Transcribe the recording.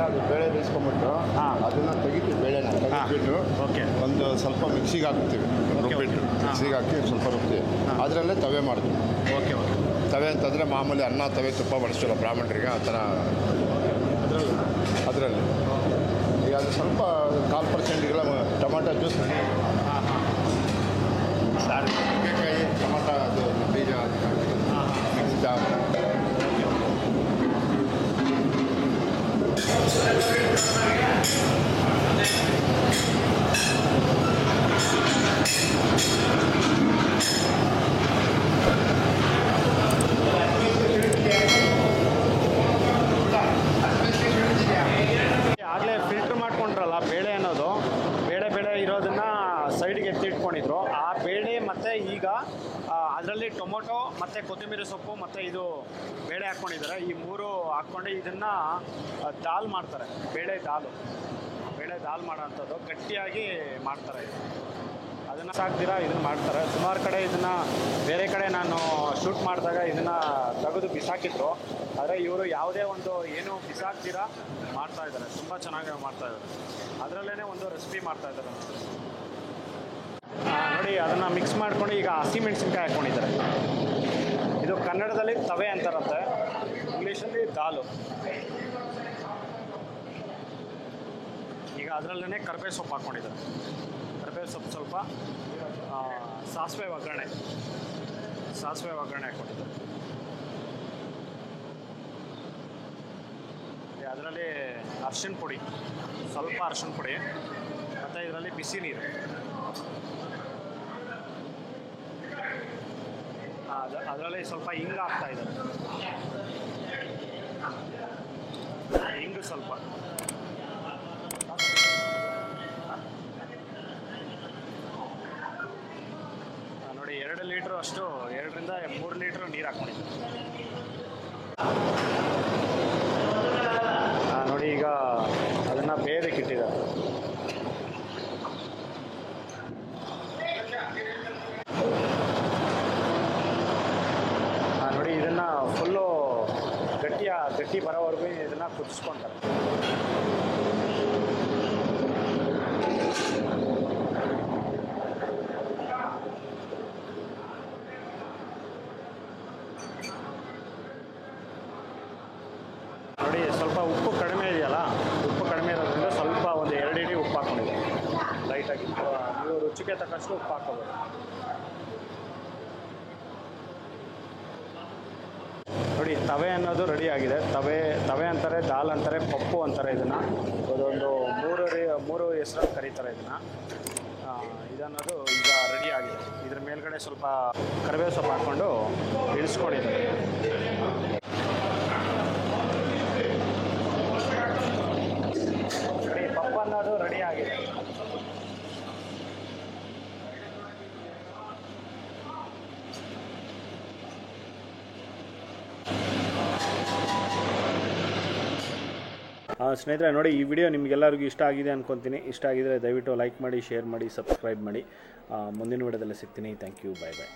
ಅದು ಬೇಳೆ ಬೇಯಿಸ್ಕೊಂಬಿಟ್ಟು ಅದನ್ನು ತೆಗಿತೀವಿ, ಬೇಳೆನ ತೆಗೆದ್ಬಿಟ್ಟು ಒಂದು ಸ್ವಲ್ಪ ಮಿಕ್ಸಿಗೆ ಹಾಕ್ತೀವಿ, ರುಬ್ಬಿಟ್ಟು ಮಿಕ್ಸಿಗೆ ಹಾಕಿ ಸ್ವಲ್ಪ ರುಬ್ತೀವಿ. ಅದರಲ್ಲೇ ತವೆ ಮಾಡ್ತೀವಿ. ತವೆ ಅಂತಂದರೆ ಮಾಮೂಲಿ ಅನ್ನ ತವೆ ತುಪ್ಪ ಬಳಸೋಲ್ಲ ಬ್ರಾಹ್ಮಣರಿಗೆ, ಆ ಥರ ಅದರಲ್ಲಿ ಈಗ ಅದು ಸ್ವಲ್ಪ 1/4% ಟೊಮಾಟೊ ಜ್ಯೂಸ್ ನುಗ್ಗೆಕಾಯಿ ಟೊಮಾಟೊ ಅದು ಬೀಜ ಮಿಕ್ಸ್ ಆಗಲೇ ಫಿಲ್ಟ್ರ್ ಮಾಡ್ಕೊಂಡ್ರಲ್ಲ ಬೇಳೆ ಅನ್ನೋದು, ಬೇಳೆ ಇರೋದನ್ನು ಸೈಡ್ಗೆ ಎತ್ತಿಟ್ಕೊಂಡಿದ್ರು. ಆ ಬೇಳೆ ಮತ್ತು ಈಗ ಅದರಲ್ಲಿ ಟೊಮೊಟೊ ಮತ್ತು ಕೊತ್ತಂಬರಿ ಸೊಪ್ಪು ಮತ್ತು ಇದು ಬೇಳೆ ಹಾಕ್ಕೊಂಡಿದ್ದಾರೆ. ಈ ಮೂರು ಹಾಕ್ಕೊಂಡು ಇದನ್ನು ದಾಲ್ ಮಾಡ್ತಾರೆ. ಬೇಳೆ ದಾಲ್ ಮಾಡೋ ಅಂಥದ್ದು ಗಟ್ಟಿಯಾಗಿ ಮಾಡ್ತಾರೆ. ಅದನ್ನು ಸಾಕ್ದಿರಾ ಇದನ್ನು ಮಾಡ್ತಾರೆ. ಸುಮಾರು ಕಡೆ ಇದನ್ನು ಬೇರೆ ಕಡೆ ನಾನು ಶೂಟ್ ಮಾಡಿದಾಗ ಇದನ್ನು ತೆಗೆದು ಬಿಸಾಕಿದ್ರು. ಆದರೆ ಇವರು ಯಾವುದೇ ಒಂದು ಏನು ಬಿಸಾಕ್ದಿರಾ ಮಾಡ್ತಾಯಿದ್ದಾರೆ. ತುಂಬ ಚೆನ್ನಾಗಿ ಮಾಡ್ತಾಯಿದ್ದಾರೆ. ಅದರಲ್ಲೇ ಒಂದು ರೆಸಿಪಿ ಮಾಡ್ತಾಯಿದ್ದಾರೆ ನೋಡಿ. ಅದನ್ನು ಮಿಕ್ಸ್ ಮಾಡ್ಕೊಂಡು ಈಗ ಹಸಿಮೆಣಸಿನ್ಕಾಯಿ ಹಾಕ್ಕೊಂಡಿದ್ದಾರೆ. ಇದು ಕನ್ನಡದಲ್ಲಿ ತವೆ ಅಂತಾರಂತೆ, ಇಂಗ್ಲೀಷಲ್ಲಿ ದಾಲು. ಈಗ ಅದರಲ್ಲೇ ಕರಿಬೇವು ಸೊಪ್ಪು ಹಾಕ್ಕೊಂಡಿದ್ದಾರೆ. ಕರಿಬೇವು ಸೊಪ್ಪು ಸ್ವಲ್ಪ, ಸಾಸಿವೆ ಒಗ್ಗರಣೆ ಹಾಕ್ಕೊಂಡಿದ್ದಾರೆ. ಅದರಲ್ಲಿ ಅರಿಶಿನ ಪುಡಿ, ಸ್ವಲ್ಪ ಅರಿಶಿನ ಪುಡಿ ಮತ್ತು ಇದರಲ್ಲಿ ಬಿಸಿ ನೀರು, ಅದರಲ್ಲಿ ಸ್ವಲ್ಪ ಹಿಂಗು ಹಾಕ್ತಾಯಿದ್ದಾರೆ. ಹಿಂಗು ಸ್ವಲ್ಪ ನೋಡಿ. 2 ಲೀಟ್ರು ಅಷ್ಟು, 2 ರಿಂದ 3 ಲೀಟ್ರ್ ನೀರು ಹಾಕ್ಕೊಂಡಿದ್ದಾರೆ ನೋಡಿ. ಈಗ ಅದನ್ನು ಬೇಯಕ್ಕೆ ಇಟ್ಟಿದ್ದಾರೆ. ನೋಡಿ, ಇದನ್ನು ಫುಲ್ಲು ಗಟ್ಟಿ ಬರೋವರೆಗೂ ಇದನ್ನು ಕುದಿಸ್ಕೊಂತಾರೆ. ನೋಡಿ, ಸ್ವಲ್ಪ ಉಪ್ಪು ಕಡಿಮೆ ಇದೆಯಲ್ಲ, ಉಪ್ಪು ಕಡಿಮೆ ಇರೋದ್ರಿಂದ ಸ್ವಲ್ಪ ಒಂದು 2 ಇಡಿ ಉಪ್ಪು ಹಾಕ್ಕೊಂಡಿದೆ ಲೈಟಾಗಿ. ನೀವು ರುಚಿಗೆ ತಕ್ಕಷ್ಟು ಉಪ್ಪು ಹಾಕ್ಕೋಬೋದು. ನೋಡಿ, ತವೆ ಅನ್ನೋದು ರೆಡಿ ಆಗಿದೆ. ತವೆ ಅಂತಾರೆ, ದಾಲ್ ಅಂತಾರೆ, ಪಪ್ಪು ಅಂತಾರೆ ಇದನ್ನು. ಅದೊಂದು ಮೂರು ಹೆಸರಲ್ಲಿ ಕರೀತಾರೆ ಇದನ್ನು. ಇದನ್ನೋದು ಈಗ ರೆಡಿ ಆಗಿದೆ. ಇದ್ರ ಮೇಲ್ಗಡೆ ಸ್ವಲ್ಪ ಕರಿಬೇವು ಸೊಪ್ಪು ಹಾಕ್ಕೊಂಡು ಇಳಿಸ್ಕೊಂಡಿದ್ದಾರೆ. ಪಪ್ಪು ಅನ್ನೋದು ರೆಡಿ ಆಗಿದೆ. ಸ್ನೇಹಿತರೆ ನೋಡಿ, ಈ ವಿಡಿಯೋ ನಿಮಗೆಲ್ಲರಿಗೂ ಇಷ್ಟ ಆಗಿದೆ ಅಂದ್ಕೊತೀನಿ. ಇಷ್ಟ ಆಗಿದರೆ ದಯವಿಟ್ಟು ಲೈಕ್ ಮಾಡಿ, ಶೇರ್ ಮಾಡಿ, ಸಬ್ಸ್ಕ್ರೈಬ್ ಮಾಡಿ. ಮುಂದಿನ ವಿಡಿಯೋದಲ್ಲಿ ಸಿಗ್ತೀನಿ. Thank you. Bye bye.